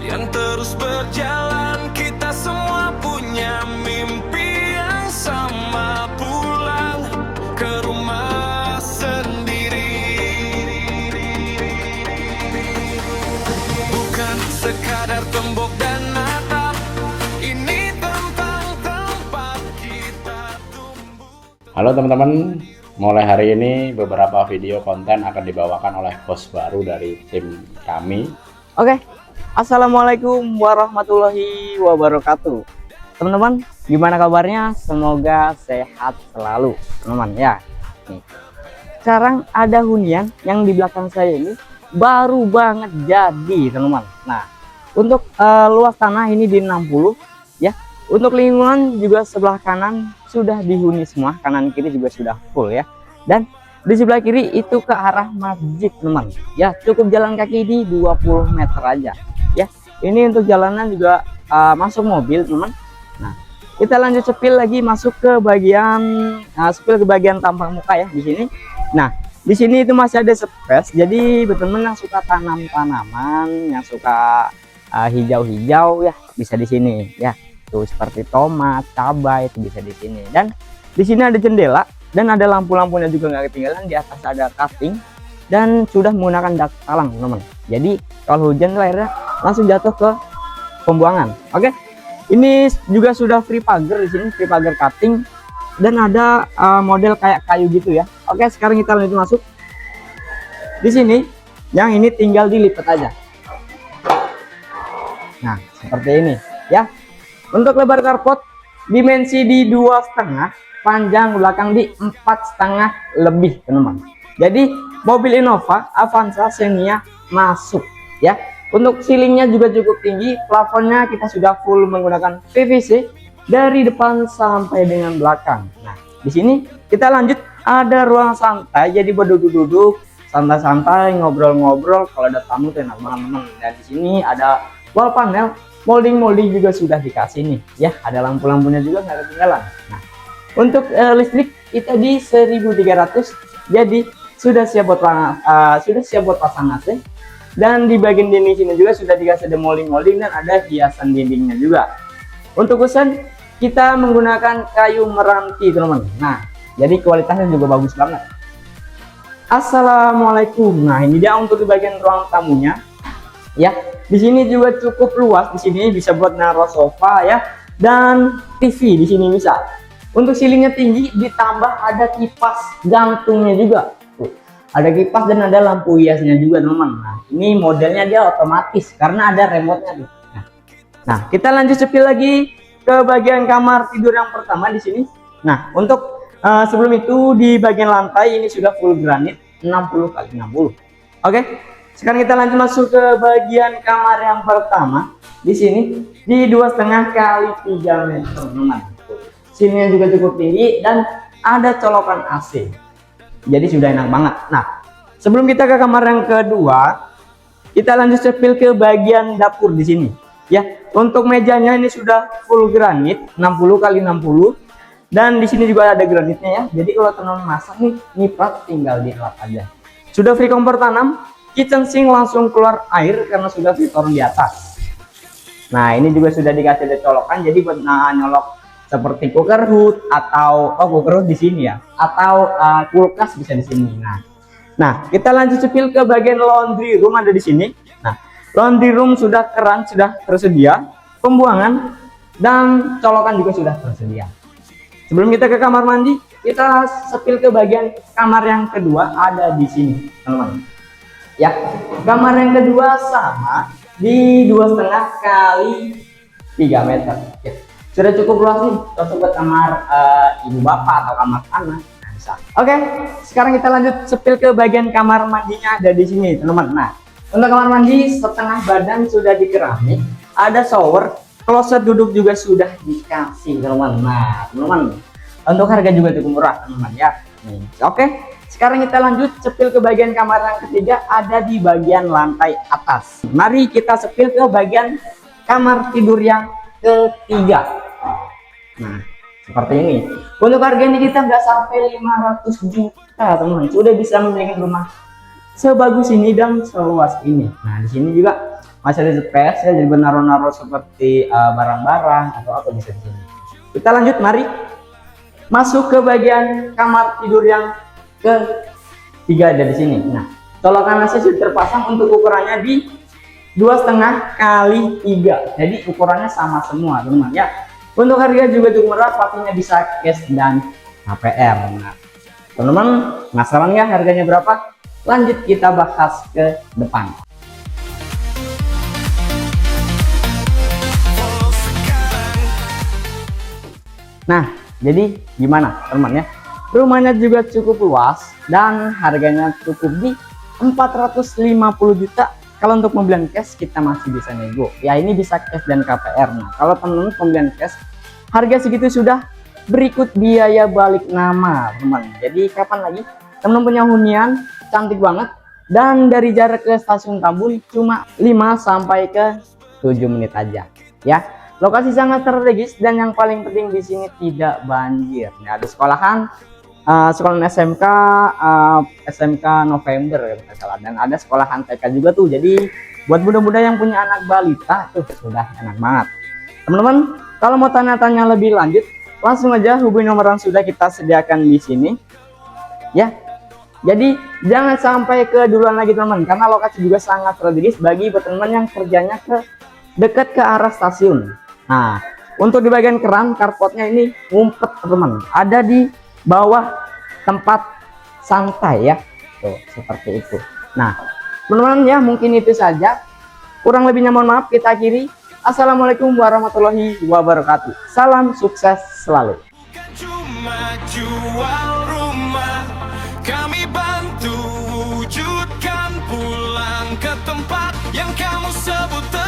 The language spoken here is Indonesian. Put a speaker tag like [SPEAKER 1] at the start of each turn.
[SPEAKER 1] yang terus berjalan, kita semua punya mimpi yang sama, pulang ke rumah sendiri. Bukan sekadar tembok dan atap, ini tentang tempat kita tumbuh.
[SPEAKER 2] Halo teman-teman, mulai hari ini beberapa video konten akan dibawakan oleh host baru dari tim kami.
[SPEAKER 3] Oke, assalamualaikum warahmatullahi wabarakatuh. Teman-teman, gimana kabarnya? Semoga sehat selalu, teman-teman ya. Nih, sekarang ada hunian yang di belakang saya ini baru banget jadi, teman-teman. Nah, untuk luas tanah ini di 60 ya. Untuk lingkungan juga sebelah kanan sudah dihuni semua, kanan kiri juga sudah full ya. Dan di sebelah kiri itu ke arah masjid, teman. Ya, cukup jalan kaki di 20 meter aja. Ya, ini untuk jalanan juga masuk mobil, teman. Nah, kita lanjut sepil lagi masuk ke bagian sepil ke bagian tampang muka ya di sini. Nah, di sini itu masih ada space. Jadi teman-teman yang suka tanam tanaman, yang suka hijau-hijau ya, bisa di sini ya. Tuh seperti tomat, cabai itu bisa di sini. Dan di sini ada jendela. Dan ada lampu-lampunya juga nggak ketinggalan. Di atas ada cutting dan sudah menggunakan dak talang, teman-teman. Jadi kalau hujan tuh airnya langsung jatuh ke pembuangan. Oke, ini juga sudah free pagar di sini, free pagar cutting dan ada model kayak kayu gitu ya. Oke, sekarang kita lanjut masuk. Di sini yang ini tinggal dilipat aja. Nah, seperti ini ya. Untuk lebar carport dimensi di 2,5. Panjang belakang di 4,5 lebih, teman-teman. Jadi mobil Innova Avanza Xenia masuk ya. Untuk ceilingnya juga cukup tinggi, plafonnya kita sudah full menggunakan PVC dari depan sampai dengan belakang. Nah, di sini kita lanjut, ada ruang santai, jadi berduduk-duduk santai-santai, ngobrol-ngobrol. Kalau ada tamu tuh enak banget, teman. Dan di sini ada wall panel, molding juga sudah dikasih nih ya. Ada lampu-lampunya juga nggak ketinggalan. Nah, untuk listrik kita di 1300, jadi sudah siap buat pasang AC. Dan di bagian dinding sini juga sudah dikasih ada molding dan ada hiasan dindingnya juga. Untuk kusen kita menggunakan kayu meranti, teman-teman. Nah, jadi kualitasnya juga bagus banget. Assalamualaikum. Nah, ini dia untuk di bagian ruang tamunya. Ya, di sini juga cukup luas. Di sini bisa buat naruh sofa ya, dan TV di sini bisa. Untuk ceilingnya tinggi, ditambah ada kipas gantungnya juga. Tuh, ada kipas dan ada lampu hiasnya juga, teman-teman. Nah, ini modelnya dia otomatis karena ada remote-nya tuh. Nah, kita lanjut sepil lagi ke bagian kamar tidur yang pertama di sini. Nah, untuk sebelum itu di bagian lantai ini sudah full granit 60 x 60. Oke, sekarang kita lanjut masuk ke bagian kamar yang pertama. Di sini di 2,5 x 3 meter, teman-teman. Sininya juga cukup tinggi dan ada colokan AC. Jadi sudah enak banget. Nah, sebelum kita ke kamar yang kedua, kita lanjut sepil ke bagian dapur di sini. Ya, untuk mejanya ini sudah full granit 60 x 60 dan di sini juga ada granitnya ya. Jadi kalau teman masak nih, nyiprat tinggal dilap aja. Sudah free kompor tanam, kitchen sink langsung keluar air karena sudah fitur di atas. Nah, ini juga sudah dikasih ada colokan, jadi buat nyolok seperti cooker hood atau cooker hood di sini ya, atau kulkas bisa di sini. Nah, kita lanjut sepil ke bagian laundry room ada di sini. Nah, laundry room sudah keran sudah tersedia, pembuangan dan colokan juga sudah tersedia. Sebelum kita ke kamar mandi, kita sepil ke bagian kamar yang kedua ada di sini, teman-teman. Ya, kamar yang kedua sama di 2,5 x 3 meter. Ya. Sudah cukup luas nih, cocok buat kamar ibu bapak atau kamar anak. Nah, bisa. Oke, sekarang kita lanjut sepil ke bagian kamar mandinya ada di sini, teman-teman. Nah, untuk kamar mandi setengah badan sudah di keramik, ada shower, kloset duduk juga sudah dikasih, teman-teman. Nah, teman-teman, untuk harga juga cukup murah, teman-teman ya. Oke, sekarang kita lanjut sepil ke bagian kamar yang ketiga ada di bagian lantai atas. Mari kita sepil ke bagian kamar tidur yang ketiga. Nah, seperti ini. Untuk harga ini kita nggak sampai 500 juta, teman-teman. Sudah bisa memiliki rumah sebagus ini dan seluas ini. Nah, di sini juga masih ada space ya, jadi menaruh-naruh seperti barang-barang atau apa bisa di sini. Kita lanjut, mari masuk ke bagian kamar tidur yang ketiga ada di sini. Nah, colokan AC sudah terpasang, untuk ukurannya di 2,5 kali 3, jadi ukurannya sama semua teman-teman ya. Untuk harga juga cukup murah, pastinya bisa cash dan KPR. Nah, teman-teman penasaran ya harganya berapa? Lanjut kita bahas ke depan. Nah, jadi gimana teman-teman ya? Rumahnya juga cukup luas dan harganya cukup di 450 juta. Kalau untuk pembelian cash kita masih bisa nego. Ya, ini bisa cash dan KPR. Nah, kalau teman-teman pembelian cash harga segitu sudah berikut biaya balik nama, teman. Jadi kapan lagi teman-teman punya hunian cantik banget dan dari jarak ke stasiun Tambun cuma 5 sampai ke 7 menit aja ya. Lokasi sangat strategis dan yang paling penting di sini tidak banjir. Nah, ada sekolahan SMK SMK November ya salah, dan ada sekolahan TK juga tuh. Jadi buat bunda-bunda yang punya anak balita tuh sudah enak banget. Teman-teman, kalau mau tanya-tanya lebih lanjut, langsung aja hubungi nomor yang sudah kita sediakan di sini ya. Jadi jangan sampai keduluan lagi teman-teman, karena lokasi juga sangat strategis bagi teman-teman yang kerjanya dekat ke arah stasiun. Nah, untuk di bagian keran carportnya ini ngumpet teman-teman, ada di bawah tempat santai ya, tuh seperti itu. Nah teman-teman ya, mungkin itu saja, kurang lebihnya mohon maaf. Kita akhiri. Assalamualaikum warahmatullahi wabarakatuh. Salam sukses selalu.
[SPEAKER 1] Cuma jual rumah, kami bantu wujudkan pulang ke tempat yang kamu sebut.